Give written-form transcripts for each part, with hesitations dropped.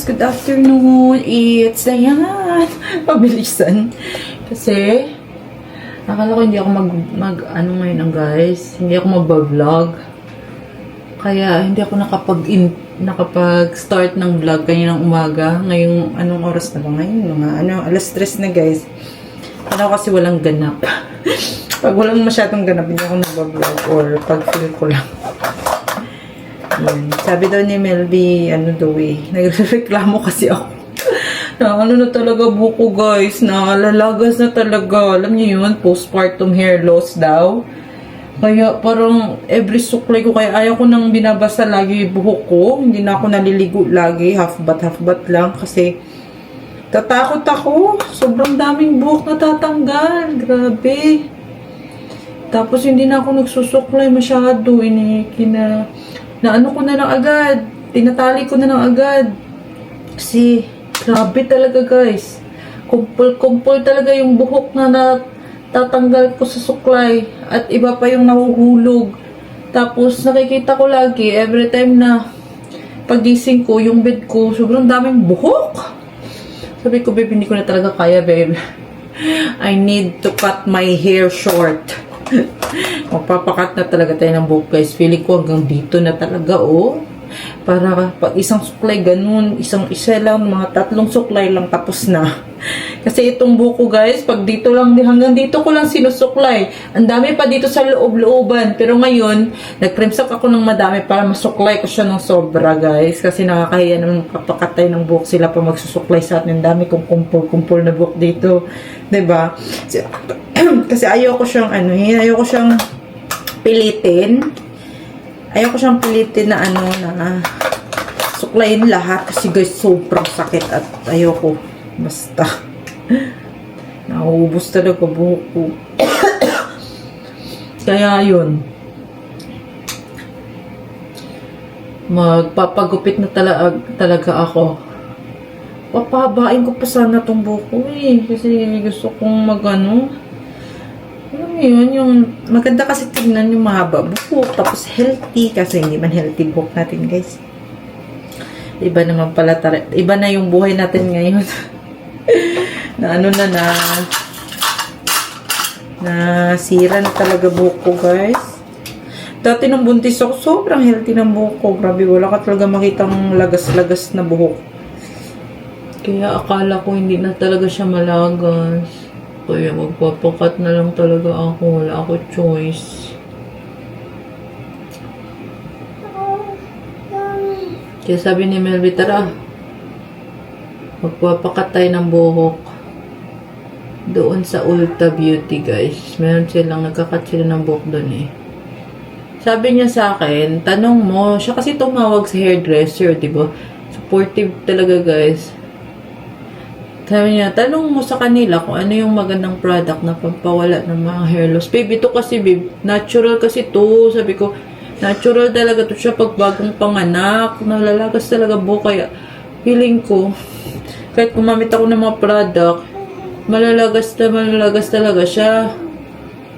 Good afternoon. It's Dayan. Pabilisan. Kasi, akala ko hindi ako ano ngayon guys. Hindi ako magbablog. Kaya, hindi ako nakapag-start ng vlog kaninang umaga. Ngayong, anong oras na ba ngayon? Alas 3 na guys. Ano kasi walang ganap. Pag walang masyadong ganap, hindi ako nagbablog or pag feel ko lang. Yan. Sabi daw ni Melby, nagreklamo kasi ako. Na talaga buko guys, lalagas na talaga. Alam niyo yun, postpartum hair loss daw. Kaya parang every suklay ko, kaya ayaw ko nang binabasa lagi buhok ko. Hindi na ako naliligo lagi, half bat lang. Kasi tatakot ako. Sobrang daming buhok na tatanggal. Grabe. Tapos hindi na ako nagsusuklay masyado. Naano ko na lang agad. Tinatali ko na lang agad. Kasi, grabe talaga guys. Kumpul talaga yung buhok na natatanggal ko sa suklay. At iba pa yung nahuhulog. Tapos, nakikita ko lagi, every time na pagising ko, yung bed ko, sobrang daming buhok. Sabi ko, babe, hindi ko na talaga kaya, babe. I need to cut my hair short. Magpapakat na talaga tayo ng buhok guys. Feeling ko hanggang dito na talaga para pag isang suklay ganun, isa lang, mga 3 suklay lang tapos na. Kasi itong buhok ko guys, pag dito lang, hanggang dito ko lang sinusuklay. Ang dami pa dito sa loob-looban. Pero ngayon, nag-crimsak ako ng madami para masuklay ko siya ng sobra guys. Kasi nakakahiya naman papakatay ng buhok sila pa magsusuklay sa atin. Ang dami kong kumpul na buhok dito. 'Di ba? Kasi ayoko siyang pilitin. Ayoko siyang pilitin na suklayin lahat kasi guys sobrang sakit at ayoko basta nauubos talaga buhok ko. Kaya yun, magpapagupit na talaga ako. Papahabain ko pa sana tong buhok ko kasi gusto kong alam mo yun, yung maganda kasi tignan yung mahaba buhok, tapos healthy, kasi hindi man healthy buhok natin guys. Iba naman pala, iba na yung buhay natin ngayon. na sira na talaga buhok ko guys. Dati nung buntis ako, sobrang healthy ng buhok ko. Grabe, wala ka talaga makitang lagas-lagas na buhok. Kaya akala ko hindi na talaga siya malagas. Kaya magpapakat na lang talaga ako. Wala ako choice. Kaya sabi ni Melby, tara, magpapakat tayo ng buhok. Doon sa Ulta Beauty, guys. Meron silang, nagkakat sila ng buhok doon Sabi niya sa akin, tanong mo, siya kasi tumawag sa hairdresser, diba? Supportive talaga, guys. Sabi niya, tanong mo sa kanila kung ano yung magandang product na pampawala ng mga hair loss. Babe, ito kasi, babe, natural kasi to. Sabi ko, natural talaga to siya pag bagong panganak. Nalalagas talaga buhok. Kaya, feeling ko, kahit gumamit ako ng mga product, malalagas talaga siya.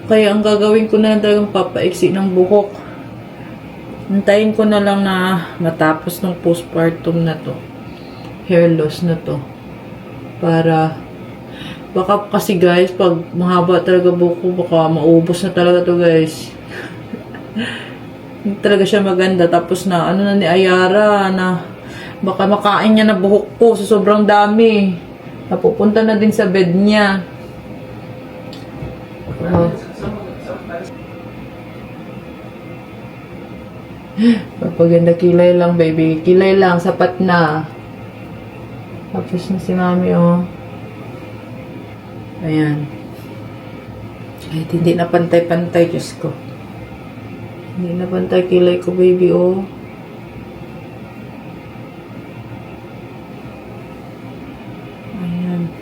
Kaya, ang gagawin ko na lang talagang papaiksi ng buhok. Hintayin ko na lang na matapos ng postpartum na to. Hair loss na to. Para baka kasi guys, pag mahaba talaga buhok ko, baka maubos na talaga to guys. Hindi talaga siya maganda. Tapos na ni Ayara na baka makain niya na buhok ko sa sobrang dami. Napupunta na din sa bed niya. Pagpaganda, kilay lang baby, kilay lang, sapat na. Tapos na si mami, Ayan. Kahit hindi na pantay-pantay, Diyos ko. Hindi na pantay kilay ko, baby, Ayan.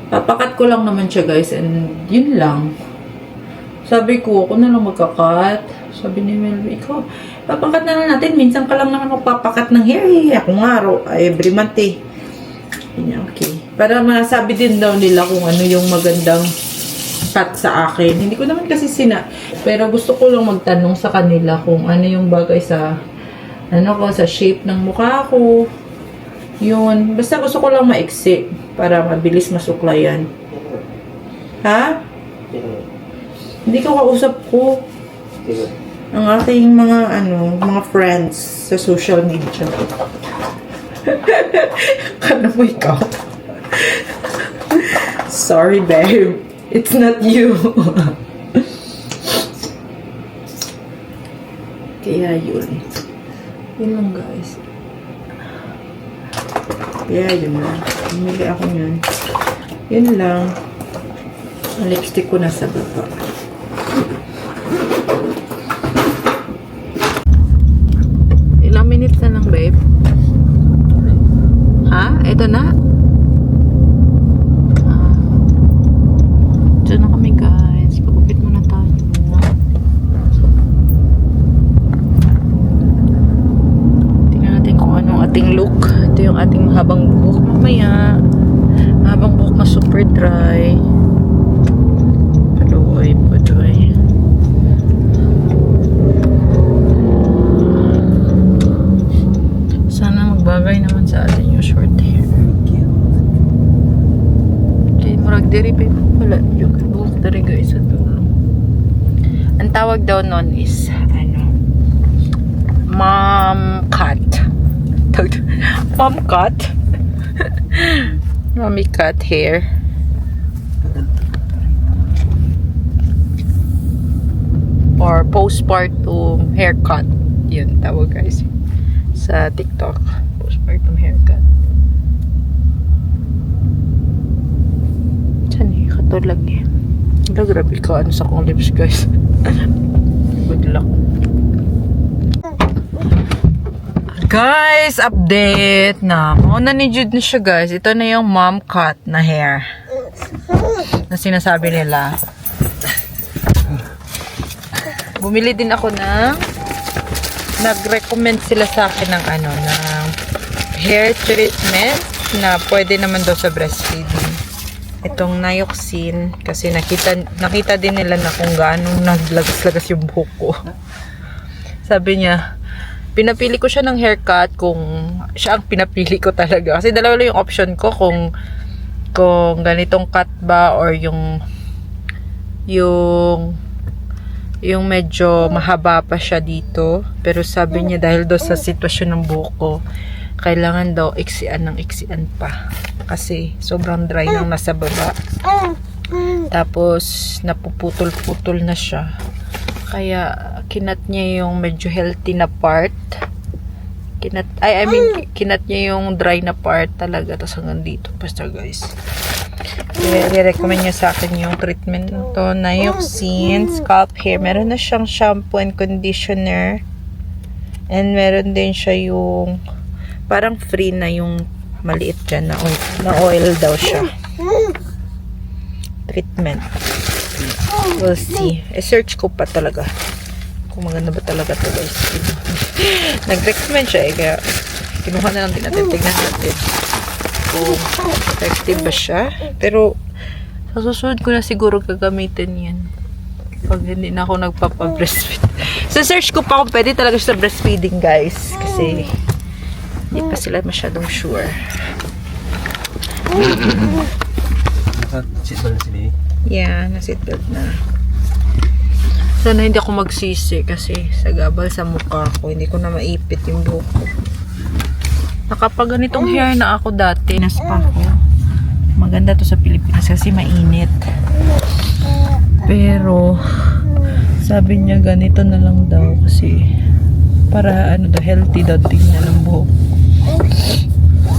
Papakat ko lang naman siya, guys, and yun lang. Sabi ko, ako na lang magkakat. Sabi ni Melby, ikaw, papakat na lang natin. Minsan ka lang naman magpapakat ng hair. Ako nga, every month Okay. Para masabi din daw nila kung ano yung magandang cut sa akin. Hindi ko naman kasi pero gusto ko lang magtanong sa kanila kung ano yung bagay sa ano ko, sa shape ng mukha ko. Yun. Basta gusto ko lang maiksi para mabilis masuklayan. Ha? Hindi ko kausap ko ang aking mga friends sa social media. Kano mo ikaw? Sorry, babe. It's not you. Kaya yun. Yun lang, guys. Kaya yun lang. Bumili ako yun. Yun lang. Ang lipstick ko nasa baba. Ilang minutes na lang, babe? Ha? Ito na? Diyan na kami, guys. Pagupit muna tayo. Tingnan natin kung anong ating look. Ito yung ating mahabang buhok mamaya. Mahabang buhok na super dry. Padoy, padoy. Sana magbagay naman sa atin yung short hair. Okay, murag diri pa wala yung buhok diri, guys, sa dulo. Ang tawag daw nun is mom cut. Mom cut. Mommy cut hair. Or postpartum haircut. Yun tawag, guys, sa TikTok. Postpartum haircut. Saan eh? Katulag eh. Wala, grabe ka. Ano sa kong lips, guys. Good luck. Guys, update na. Mauna ni Jude na siya, guys. Ito na yung mom cut na hair na sinasabi nila. Bumili din ako ng nag-recommend sila sa akin ng ng hair treatment na pwede naman daw sa breastfeeding. Itong Nioxin kasi nakita din nila na kung gaano naglagas-lagas yung buhok ko. Sabi niya, pinapili ko siya ng haircut kung siya ang pinapili ko talaga. Kasi dalawa lang yung option ko kung ganitong cut ba or yung medyo mahaba pa siya dito. Pero sabi niya dahil daw sa sitwasyon ng buhok ko, kailangan daw iksian pa. Kasi sobrang dry nang nasa baba. Tapos napuputol-putol na siya. Kaya kinat niya yung medyo healthy na part. Kinat niya yung dry na part talaga. Tapos hanggang dito. Basta, guys. I-recommend niya sa akin yung treatment to Nioxin scalp hair. Meron na siyang shampoo and conditioner. And meron din siya yung parang free na yung maliit dyan na oil daw siya. Treatment. We'll see. I-search ko pa talaga kung maganda ba talaga to, guys. Nag-recommend siya kaya kinuha na lang din natin. Tignan natin kung effective ba siya. Pero sa susunod ko na siguro gagamitin yan pag hindi na ako nagpapa-breastfeed. So search ko pa kung pwede talaga siya sa breastfeeding, guys, kasi hindi pa sila masyadong sure. Seatbelt na sila eh. Yeah, na-seatbelt na. Sana hindi ako magsisi kasi sa gabal sa mukha ko, hindi ko na maipit yung buhok ko. Nakapag ganitong hair na ako dati, na spa ko. Maganda to sa Pilipinas kasi mainit. Pero sabi niya ganito na lang daw kasi para healthy daw tingnan ng buhok.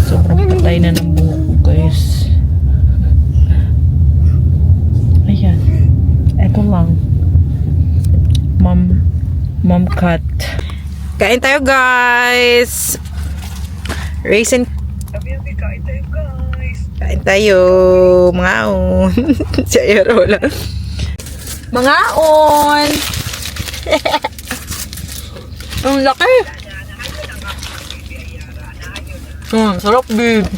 Sobrang patay na ng buhok ko, guys. Ayan. Ito lang. Mom cut. Kain tayo, guys. Raisin. Kain tayo, guys. Kain tayo. Mga on. Si Ayarola. Mga on. Ang laki. Sarap, babe.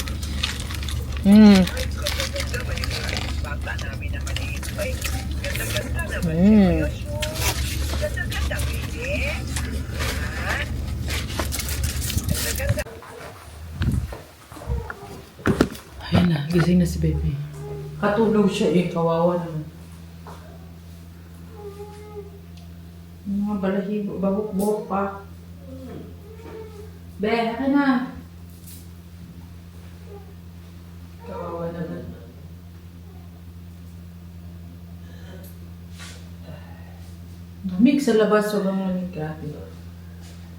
Gising na si baby. Katulog siya eh. Kawawa naman. Mga balahibo. Bahok-bahok pa. Be, haka na. Kawawa naman. Lamig sa labas. Sobrang lamig. Grabe.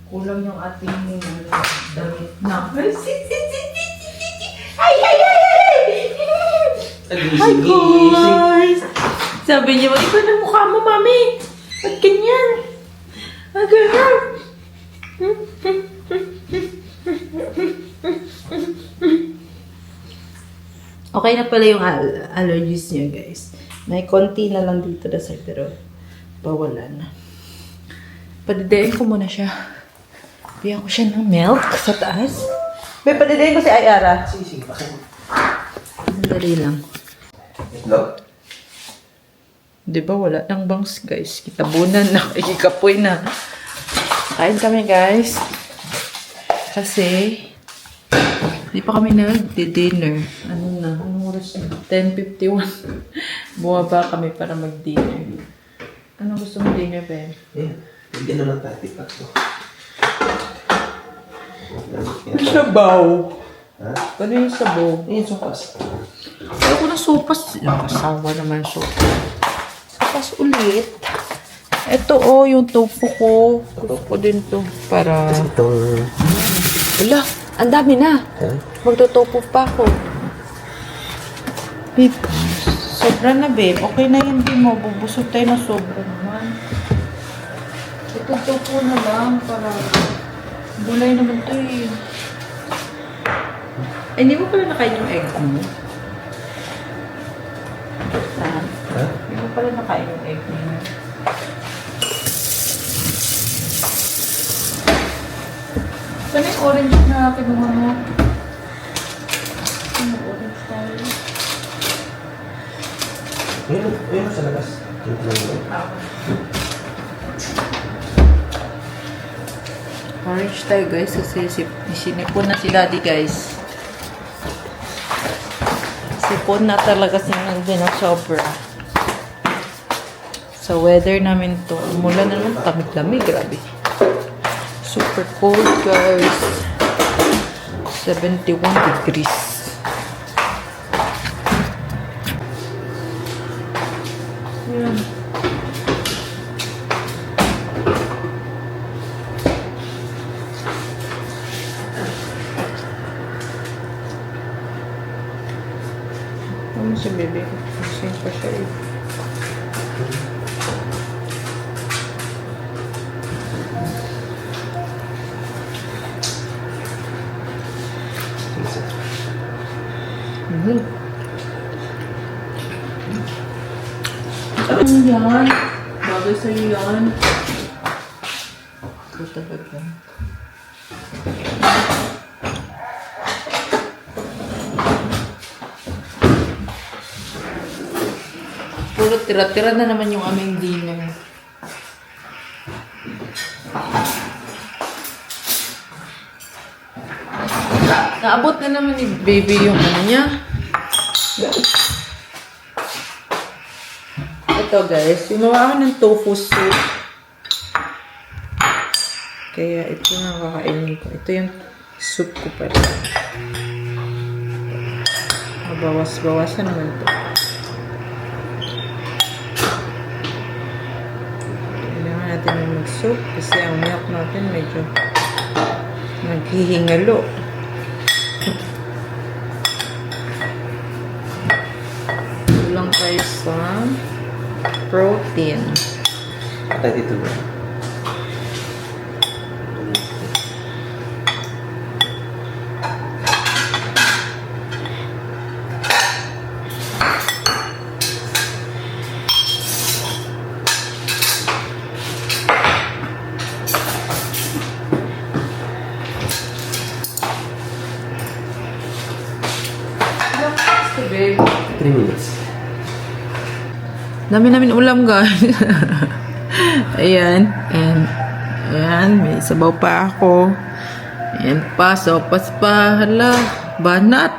Kulang yung ating damit na. Ay! Hi guys! Sabi niya, iba na mukha mo, mami. Ba't ganyan? Ganyan. Okay na pala yung allergies niya, guys. May konti na lang dito na sa pero bawala na. Padidayin ko muna siya. Bigyan ko siya ng milk sa taas. May padidayin ko si Ayara. Sige, bakit? Dali lang. Hello? Di ba wala nang bangs, guys? Kitabunan na, ikikapoy na. Kain kami, guys. Kasi, di pa kami nag-dinner. Ano na? Anong oras na? 10:51. Bumaba kami para mag-dinner. Ano gusto mo dinner, Ben? Yeah. Hindi na lang tayo tipak to. Sabaw. Ha? Ano yung sabaw? Ayan, sopas. Ayoko ng sopas. Asawa naman yung sopas. Sopas ulit. Ito yung tofu ko. Gusto ko din to. Para... Kasi itong... Wala, ang dami na. Ha? Magtotopo pa ako. Babe, sobra na babe. Okay na yan din mo. Bubusog tayo na sobra naman. Ito topo na lang para... Gulay naman to eh. Ay, hindi mo pala nakain yung egg mo? Ha? Ha? Hindi mo pala nakain yung egg mo? Saan yung orange na kinuha mo? Ano orange tayo? Ayun sa labas. Orange tayo guys kasi sinipon na si daddy guys. Sipon na talaga si Nandi na sobra. Sa weather namin to, umulan na naman, tamig-lamig, grabe. Super cold guys. 71 degrees. Ayan. Ano si bebe? Gising pa siya eh. Ano yan? Bagay sa'yo yan. Ito talaga. Puro tira-tira na naman yung aming dinner. Naabot na naman ni baby yung ano niya. Ito guys, gumawa ako ng tofu soup. Kaya ito na kakainin ko. Ito yung soup ko pala. Mabawas-bawasan naman ito. Kailangan natin yung mag-soup kasi ang milk natin medyo naghihingalo. Kulang tayo sa protein. Tayo dito ba? Babe. 3 minutes. Dami namin ulam, guys. Ayan. And, ayan. May sabaw pa ako. Ayan pa. Sopas pa. Hala. Banat.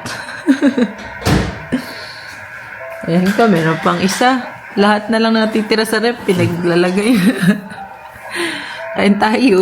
Ayan ka, meron pang isa. Lahat na lang natitira sa rep, pinaglalagay. Kain tayo.